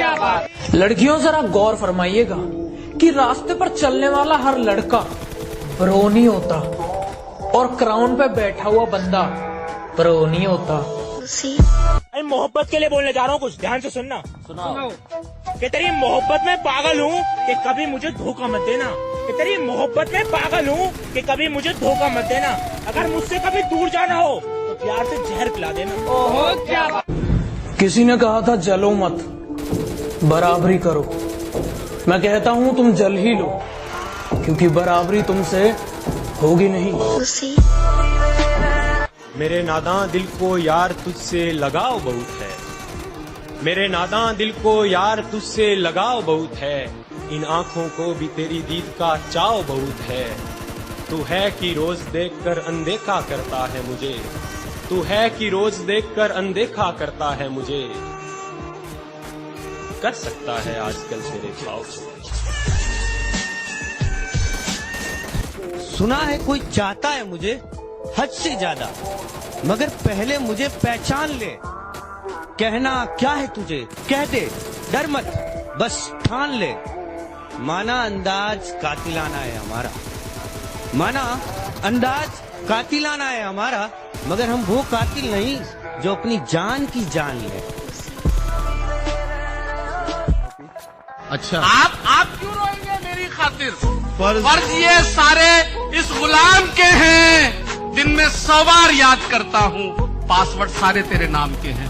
क्या बात। लड़कियों जरा गौर फरमाइएगा कि रास्ते पर चलने वाला हर लड़का प्रो नहीं होता और क्राउन पे बैठा हुआ बंदा प्रो नहीं होता। अरे मोहब्बत के लिए बोलने जा रहा हूँ, कुछ ध्यान से सुनना। सुनाओ। कि तेरी मोहब्बत में पागल हूँ कि कभी मुझे धोखा मत देना। कि तेरी मोहब्बत में पागल हूँ कि कभी मुझे धोखा मत देना। अगर मुझसे कभी दूर जाना हो तो प्यार से जहर पिला देना। ओहो क्या बात। किसी ने कहा था जलो मत, बराबरी करो। मैं कहता हूँ तुम जल ही लो, क्योंकि बराबरी तुमसे होगी नहीं। मेरे नादां दिल को यार तुझसे लगाव बहुत है। मेरे नादां दिल को यार तुझसे लगाव बहुत है। इन आंखों को भी तेरी दीद का चाव बहुत है। तू है कि रोज देखकर अनदेखा करता है मुझे। तू है कि रोज देखकर अनदेखा करता है मुझे। कर सकता है आजकल तेरे ख्वाब। सुना है कोई चाहता है मुझे हद से ज्यादा, मगर पहले मुझे पहचान ले। कहना क्या है तुझे कह दे, डर मत बस ठान ले। माना अंदाज कातिलाना है हमारा, माना अंदाज कातिलाना है हमारा, मगर हम वो कातिल नहीं जो अपनी जान की जान ले। अच्छा आप क्यों रोएंगे मेरी खातिर? फर्ज ये सारे इस गुलाम के हैं, दिन में 100 बार याद करता हूँ, पासवर्ड सारे तेरे नाम के हैं।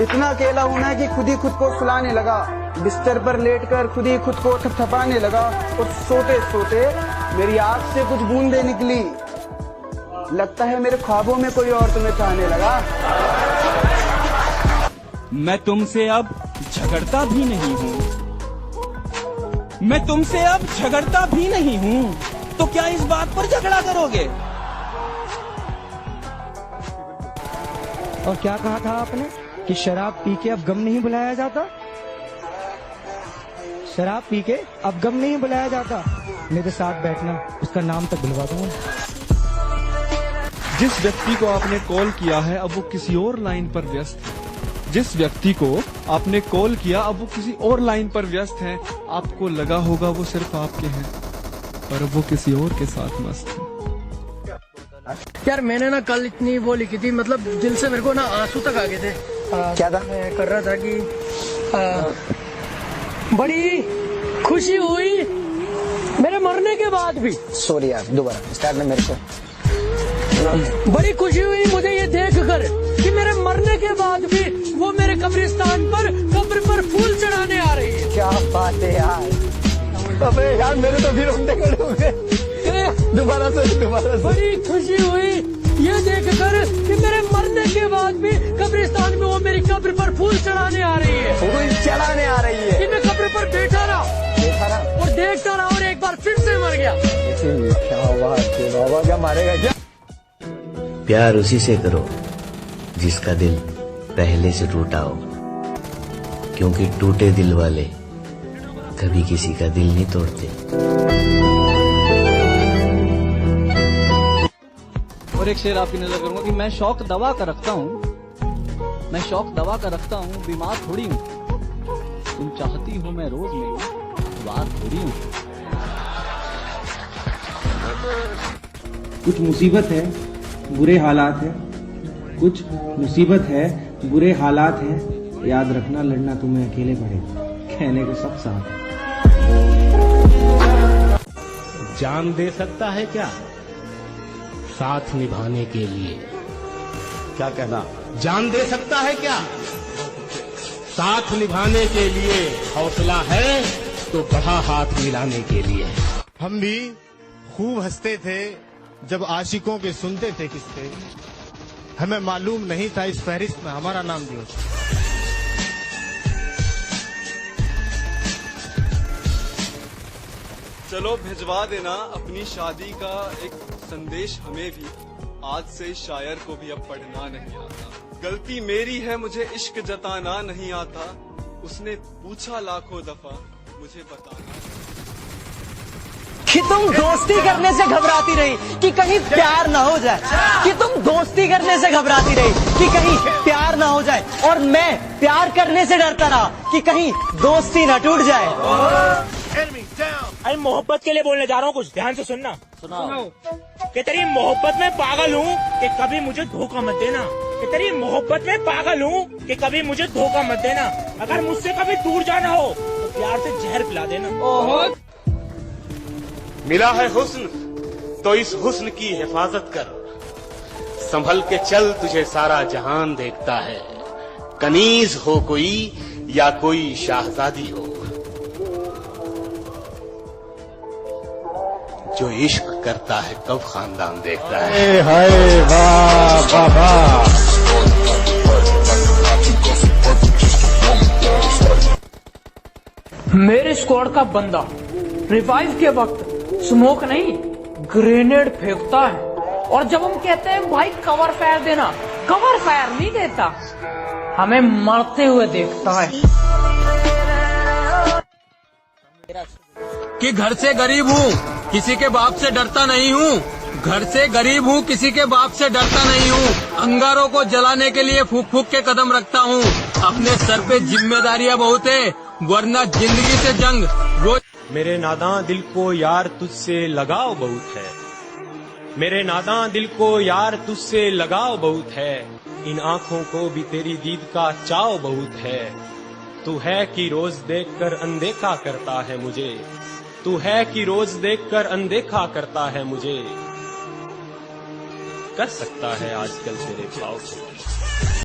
इतना अकेला होना कि खुद ही खुद को सुलाने लगा। बिस्तर पर लेटकर खुद ही खुद को थपथपाने लगा और सोते सोते मेरी आँख से कुछ बूंदें निकली। लगता है मेरे ख्वाबों में कोई और तुम्हें चाहने लगा। मैं तुमसे अब झगड़ता भी नहीं हूँ, मैं तुमसे अब झगड़ता भी नहीं हूँ, तो क्या इस बात पर झगड़ा करोगे? और क्या कहा था आपने कि शराब पी के अब गम नहीं बुलाया जाता? शराब पी के अब गम नहीं बुलाया जाता। मेरे साथ बैठना, उसका नाम तक बुलवा दूंगा। जिस व्यक्ति को आपने कॉल किया है अब वो किसी और लाइन पर व्यस्त है। जिस व्यक्ति को आपने कॉल किया अब वो किसी और लाइन पर व्यस्त है। आपको लगा होगा वो सिर्फ आपके हैं, पर अब वो किसी और के साथ मस्त है। यार मैंने ना कल इतनी वो लिखी थी, मतलब दिल से मेरे को ना आंसू तक आ गए थे। क्या था? मैं कर रहा था कि बड़ी खुशी हुई मेरे मरने के बाद भी। सॉरी यार, दोबारा स्टार्ट में मेरे को। बड़ी खुशी हुई मुझे ये देखकर कि मेरे मरने के बाद भी वो मेरे कब्रिस्तान पर कब्र पर फूल चढ़ाने आ रही है। क्या बात है यार। अबे यार मेरे तो भी रोंगटे खड़े हो गए। दोबारा से। बड़ी खुशी हुई ये देखकर कि मेरे मरने के बाद भी कब्रिस्तान में वो मेरी कब्र पर फूल चढ़ाने आ रही है। फूल चढ़ाने आ रही है कि मैं कब्र पर बैठा रहा और देखता रहा और एक बार फिर से मर गया। क्या बात है बाबा, क्या मारेगा क्या? प्यार उसी से करो जिसका दिल पहले से टूटा हो, क्योंकि टूटे दिल वाले कभी किसी का दिल नहीं तोड़ते। और एक शेर आपकी नजर करूंगा कि मैं शौक दवा का रखता हूँ, मैं शौक दवा का रखता हूँ, बीमार थोड़ी हूँ। तुम चाहती हो मैं रोज मिलूं, बात थोड़ी हूँ। कुछ मुसीबत है, बुरे हालात है, कुछ मुसीबत है, बुरे हालात है। याद रखना लड़ना तुम्हें अकेले पड़ेगा, कहने को सब साथ है। जान दे सकता है क्या साथ निभाने के लिए? क्या कहना? जान दे सकता है क्या साथ निभाने के लिए? हौसला है तो बढ़ा हाथ मिलाने के लिए। हम भी खूब हंसते थे जब आशिकों के सुनते थे किस्से। हमें मालूम नहीं था इस फहरिस्त में हमारा नाम भी होता। चलो भिजवा देना अपनी शादी का एक संदेश हमें भी। आज से शायर को भी अब पढ़ना नहीं आता। गलती मेरी है मुझे इश्क जताना नहीं आता। उसने पूछा लाखों दफा मुझे बताना। कि तुम दोस्ती करने से घबराती रही कि कहीं प्यार ना हो जाए, कि तुम दोस्ती करने से घबराती रही कि कहीं प्यार ना हो जाए, और मैं प्यार करने से डरता रहा कि कहीं दोस्ती ना टूट जाए। अरे मोहब्बत के लिए बोलने जा रहा हूँ, कुछ ध्यान से सुनना। सुनाओ। कि तेरी मोहब्बत में पागल हूँ कि कभी मुझे धोखा मत देना, कि तेरी मोहब्बत में पागल हूँ कि कभी मुझे धोखा मत देना। अगर मुझसे कभी दूर जाना हो तो प्यार से जहर पिला देना। मिला है हुस्न तो इस हुस्न की हिफाजत कर, संभल के चल तुझे सारा जहान देखता है। कनीज हो कोई या कोई शाहजादी हो, जो इश्क करता है कब खानदान देखता है। हाय वाह वाह वाह। मेरे स्क्वाड का बंदा रिवाइव के वक्त स्मोक नहीं ग्रेनेड फेंकता है, और जब हम कहते हैं भाई कवर फायर देना, कवर फायर नहीं देता, हमें मरते हुए देखता है। कि घर से गरीब हूँ, किसी के बाप से डरता नहीं हूँ। घर से गरीब हूँ, किसी के बाप से डरता नहीं हूँ। अंगारों को जलाने के लिए फूक फूक के कदम रखता हूँ। अपने सर पे जिम्मेदारियाँ बहुत है, वरना जिंदगी से जंग रोज। मेरे नादां दिल को यार तुझसे लगाव बहुत है, मेरे नादां दिल को यार तुझसे लगाव बहुत है। इन आँखों को भी तेरी दीद का चाव बहुत है। तू है कि रोज देखकर अनदेखा करता है मुझे, तू है कि रोज देखकर अनदेखा करता है मुझे। कर सकता है आजकल तेरे भाव को।